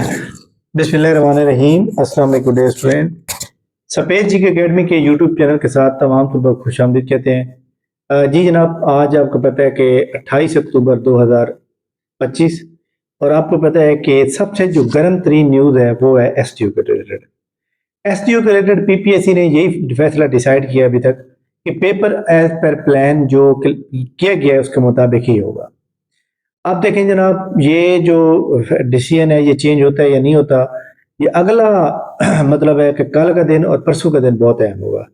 बिस्मिल्लाहिर्रहमानिर्रहीम। अस्सलाम वालेकुम डियर स्टूडेंट। सफ़ेद जी के एकेडमी के यूट्यूब चैनल के साथ तमाम तलबा को खुशामदीद कहते हैं। जी जनाब, आज आपको पता है कि 28 अक्टूबर 2025 और आपको पता है कि सबसे जो गर्म तरीन न्यूज़ है वो है एस टी यू के रिलेटेड। एस टी यू के रिलेटेड PPSC ने यही फैसला डिसाइड किया अभी तक कि पेपर एज पर प्लान जो किया गया है उसके मुताबिक ही होगा। अब देखें जनाब, ये जो डिसीजन है ये चेंज होता है या नहीं होता, ये अगला मतलब है कि कल का दिन और परसों का दिन बहुत अहम होगा।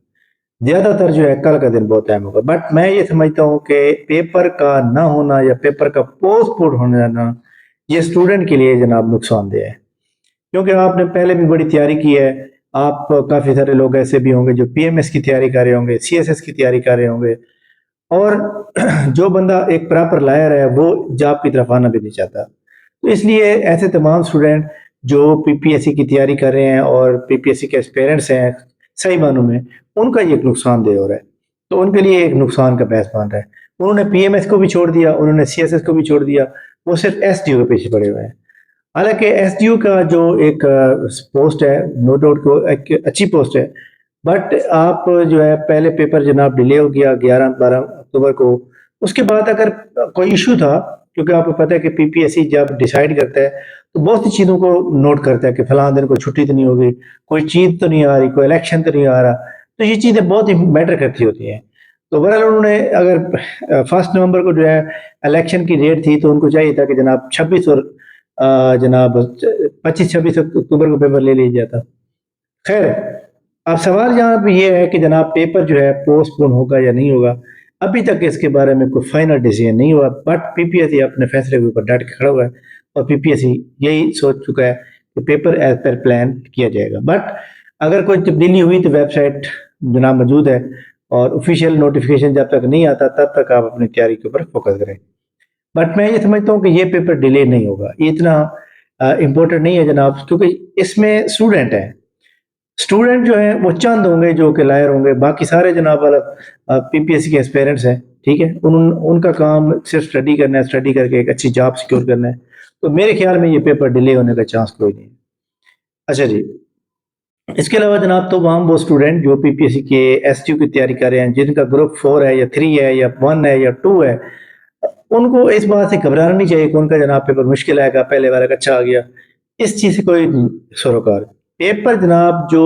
ज़्यादातर जो है कल का दिन बहुत अहम होगा, बट मैं ये समझता हूँ कि पेपर का ना होना या पेपर का पोस्टपोन होने जाना ये स्टूडेंट के लिए जनाब नुकसानदेह है, क्योंकि आपने पहले भी बड़ी तैयारी की है। आप काफ़ी सारे लोग ऐसे भी होंगे जो PMS की तैयारी कर रहे होंगे, CSS की तैयारी कर रहे होंगे, और जो बंदा एक प्रॉपर लायर है वो जॉब की तरफ आना भी नहीं चाहता। तो इसलिए ऐसे तमाम स्टूडेंट जो PPSC की तैयारी कर रहे हैं और PPSC के एस्पिरेंट्स हैं सही मानों में, उनका ये एक नुकसानदेह हो रहा है। तो उनके लिए एक नुकसान का बहस बन रहा है। उन्होंने PMS को भी छोड़ दिया, उन्होंने CSS को भी छोड़ दिया, वो सिर्फ SDU के पीछे पड़े हुए हैं। हालांकि SDU का जो एक पोस्ट है, नो डाउट को एक अच्छी पोस्ट है, बट आप जो है पहले पेपर जनाब डिले हो गया 11-12 अक्टूबर को। उसके बाद अगर कोई इशू था, क्योंकि आपको पता है कि PPSC जब डिसाइड करता है तो बहुत सी चीज़ों को नोट करता है कि फलां दिन कोई छुट्टी तो नहीं होगी, कोई चीज़ तो नहीं आ रही, कोई इलेक्शन तो नहीं आ रहा। तो ये चीज़ें बहुत ही मैटर करती होती हैं। तो बहरहाल उन्होंने अगर 1 नवंबर को जो है इलेक्शन की डेट थी तो उनको चाहिए था कि जनाब 26 और जनाब 25-26 अक्टूबर को पेपर ले लिया जाता। खैर, अब सवाल यहाँ पे ये है कि जनाब पेपर जो है पोस्टपोन होगा या नहीं होगा। अभी तक इसके बारे में कोई फाइनल डिसीजन नहीं हुआ, बट PPSC अपने फैसले के ऊपर डट के खड़ा हुआ है और PPSC यही सोच चुका है कि पेपर एज पर प्लान किया जाएगा। बट अगर कोई तब्दीली हुई तो वेबसाइट जनाब मौजूद है और ऑफिशियल नोटिफिकेशन जब तक नहीं आता तब तक आप अपनी तैयारी के ऊपर फोकस करें। बट मैं ये समझता हूँ कि ये पेपर डिले नहीं होगा, ये इतना इम्पोर्टेंट नहीं है जनाब, क्योंकि इसमें स्टूडेंट हैं। स्टूडेंट जो है वो चंद होंगे जो कि लायर होंगे, बाकी सारे जनाब वाला PPSC के एस्पेरेंट्स हैं। ठीक है, उनका काम सिर्फ स्टडी करना है, स्टडी करके एक अच्छी जॉब सिक्योर करना है। तो मेरे ख्याल में ये पेपर डिले होने का चांस कोई नहीं है। अच्छा जी, इसके अलावा जनाब तो वो स्टूडेंट जो PPSC के STU की तैयारी कर रहे हैं, जिनका ग्रुप 4 है या 3 है या 1 है या 2 है, उनको इस बात से घबराना नहीं चाहिए कि उनका जनाब पेपर मुश्किल आएगा, पहले वाला अच्छा आ गया। इस चीज़ से कोई सरोकार। पेपर जनाब जो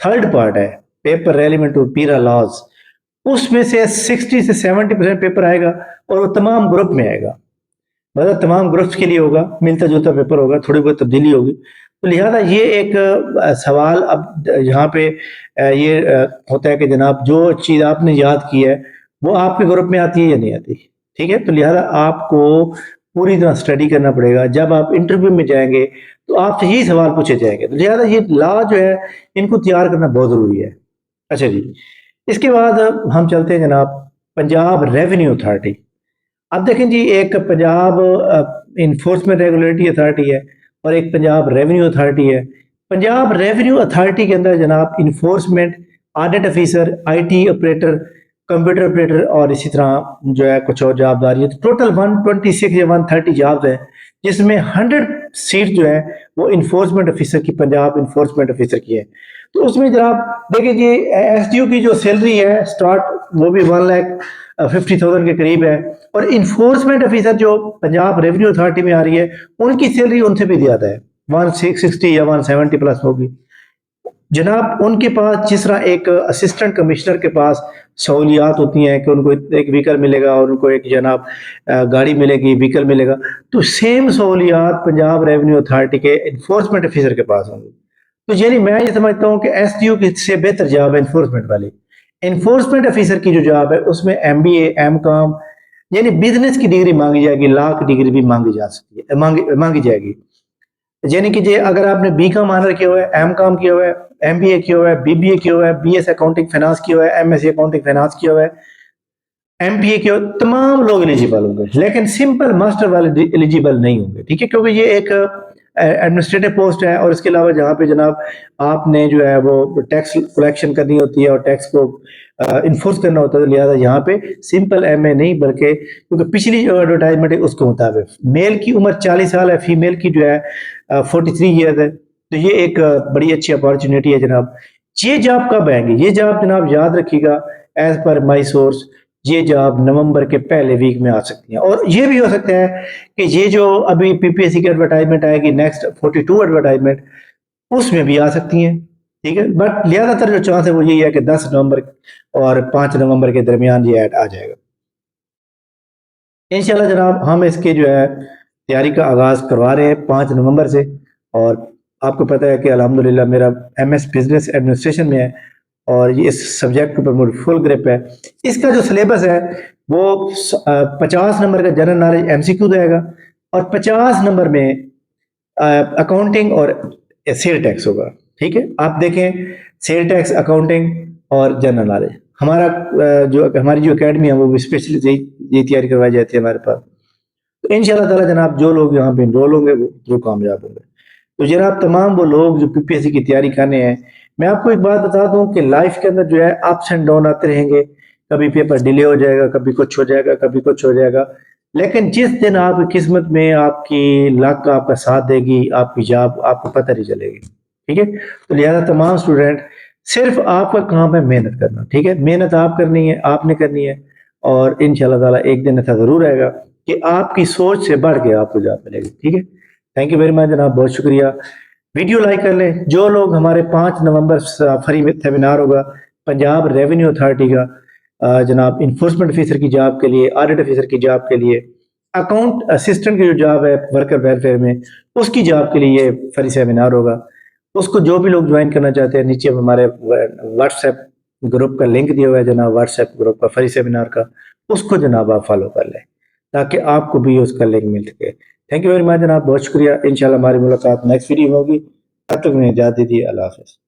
थर्ड पार्ट है, पेपर रेलिवेंट टू पीरा लॉज, उसमें से 60 से 70% पेपर आएगा और वो तमाम ग्रुप में आएगा, मतलब तमाम ग्रुप्स के लिए होगा, मिलता जुलता पेपर होगा, थोड़ी बहुत तब्दीली होगी। तो लिहाजा ये एक सवाल अब यहाँ पे ये होता है कि जनाब जो चीज़ आपने याद की है वो आपके ग्रुप में आती है या नहीं आती। ठीक है, तो लिहाजा आपको पूरी तरह स्टडी करना पड़ेगा। जब आप इंटरव्यू में जाएंगे तो आपसे यही सवाल पूछे जाएंगे, तो लिहाजा ये लॉ जो है इनको तैयार करना बहुत ज़रूरी है। अच्छा जी, इसके बाद हम चलते हैं जनाब पंजाब रेवेन्यू अथॉरिटी। अब देखें जी, एक पंजाब इन्फोर्समेंट रेगुलेटरी अथॉरिटी है और एक पंजाब रेवेन्यू अथॉरिटी है। पंजाब रेवेन्यू अथॉरिटी के अंदर जनाब enforcement, audit officer, IT operator, computer operator और इसी तरह जो है कुछ और जॉबदारी है। तो टोटल 126 या 130 जॉब्स हैं, जिसमें 100 सीट जो है वो इन्फोर्समेंट ऑफिसर की, पंजाब इन्फोर्समेंट ऑफिसर की है। तो उसमें जनाब देखिए जी, SDU की जो सैलरी है स्टार्ट वो भी 1,50,000 के करीब है, और इन्फोर्समेंट ऑफिसर जो पंजाब रेवेन्यू अथॉरिटी में आ रही है उनकी सैलरी उनसे भी ज़्यादा है, 160 या 170 प्लस होगी। जनाब उनके पास जिस तरह एक असिस्टेंट कमिश्नर के पास सहूलियात होती हैं कि उनको एक व्हीकल मिलेगा और उनको एक जनाब गाड़ी मिलेगी, व्हीकल मिलेगा, तो सेम सहूलियात पंजाब रेवेन्यू अथॉरिटी के इन्फोर्समेंट ऑफिसर के पास होंगी। तो यानी मैं ये समझता हूँ कि SDU की से बेहतर जॉब है इन्फोर्समेंट वाली। इन्फोर्समेंट ऑफिसर की जो जॉब है उसमें MBA, M.Com यानी बिजनेस की डिग्री मांगी जाएगी, लॉ की डिग्री भी मांगी जा सकती है, मांगी जाएगी। यानी कि जे अगर आपने B.Com ऑनर किया हुआ है, M.Com किया हुआ है, MBA किया हुआ है, BBA किया हुआ है, BS अकाउंटिंग फाइनेंस किया हुआ है, MSc अकाउंटिंग फाइनेंस किया हुआ है, MPA किया हुआ है, तमाम लोग एलिजिबल होंगे, लेकिन सिंपल मास्टर वाले एलिजिबल नहीं होंगे। ठीक है, क्योंकि ये एक एडमिनिस्ट्रेटिव पोस्ट है और इसके अलावा जहाँ पे जनाब आपने जो है वो टैक्स कलेक्शन करनी होती है और टैक्स को इन्फोर्स करना होता है। लिहाजा यहाँ पे सिंपल MA नहीं, बल्कि क्योंकि पिछली जो एडवर्टाइजमेंट है उसके मुताबिक मेल की उम्र 40 साल है, फीमेल की जो है 43 ایئرز ہے. تو یہ ایک بڑی اچھی اپارچونیٹی ہے جناب. یہ جاب کب آئیں گے؟ یہ جاب جناب یاد رکھیے گا، ایز پر مائی سورس یہ جاب نومبر کے پہلے ویک میں آ سکتی ہیں. اور یہ بھی ہو سکتا ہے کہ یہ جو ابھی پی پی ایس سی کی ایڈورٹائزمنٹ آئے گی نیکسٹ 42 ایڈورٹائزمنٹ، اس میں بھی آ سکتی ہیں. ٹھیک ہے، بٹ زیادہ تر جو چانس ہے وہ یہی ہے کہ 10 نومبر اور 5 نومبر کے درمیان یہ ایڈ آ جائے گا انشاءاللہ جناب. ہم اس کے جو ہے تیاری کا آغاز کروا رہے ہیں 5 نومبر سے. اور آپ کو پتہ ہے کہ الحمدللہ میرا ایم ایس بزنس ایڈمنسٹریشن میں ہے اور یہ اس سبجیکٹ پر مجھے فل گرپ ہے. اس کا جو سلیبس ہے وہ 50 نمبر کا جنرل نالج ایم سی کیو رہے گا اور 50 نمبر میں اکاؤنٹنگ اور سیل ٹیکس ہوگا. ٹھیک ہے، آپ دیکھیں سیل ٹیکس، اکاؤنٹنگ اور جنرل نالج. ہماری جو اکیڈمی ہے وہ بھی اسپیشلی یہ تیاری کروائی جاتی ہے ہمارے پاس. تو ان شاء اللہ تعالیٰ جناب جو لوگ یہاں پہ انرول ہوں گے وہ ضرور کامیاب ہوں گے. تو جناب تمام وہ لوگ جو پی پی ایس سی کی تیاری کرنے ہیں، میں آپ کو ایک بات بتا دوں کہ لائف کے اندر جو ہے اپس اینڈ ڈاؤن آتے رہیں گے. کبھی پیپر ڈیلے ہو جائے گا، کبھی کچھ ہو جائے گا، کبھی کچھ ہو جائے گا. لیکن جس دن آپ کی قسمت میں آپ کی لک آپ کا ساتھ دے گی، آپ کی جاب آپ کو پتہ نہیں چلے گی. ٹھیک ہے، تو لہٰذا تمام اسٹوڈنٹ صرف آپ کا کام ہے محنت کرنا. ٹھیک ہے، محنت آپ کرنی ہے، آپ نے کرنی ہے. اور ان شاء اللہ تعالیٰ ایک دن ایسا ضرور آئے گا کہ آپ کی سوچ سے بڑھ کے آپ کو جاب ملے گی. ٹھیک ہے، تھینک یو ویری مچ جناب، بہت شکریہ. ویڈیو لائک کر لیں. جو لوگ ہمارے 5 نومبر فری سیمینار ہوگا پنجاب ریونیو اتھارٹی کا، جناب انفورسمنٹ آفیسر کی جاب کے لیے، آڈٹ آفیسر کی جاب کے لیے، اکاؤنٹ اسسٹنٹ کی جو جاب ہے ورکر ویلفیئر میں اس کی جاب کے لیے یہ فری سیمینار ہوگا. اس کو جو بھی لوگ جوائن کرنا چاہتے ہیں نیچے ہمارے واٹس ایپ گروپ کا لنک دیا ہوا ہے جناب، واٹس ایپ گروپ کا فری سیمینار کا، اس کو جناب آپ فالو کر لیں تاکہ آپ کو بھی اس کا لنک مل سکے. تھینک یو ویری مچ جناب، بہت شکریہ. انشاءاللہ ہماری ملاقات نیکسٹ ویڈیو میں ہوگی. تب تک میں اجازت دیجیے. اللہ حافظ.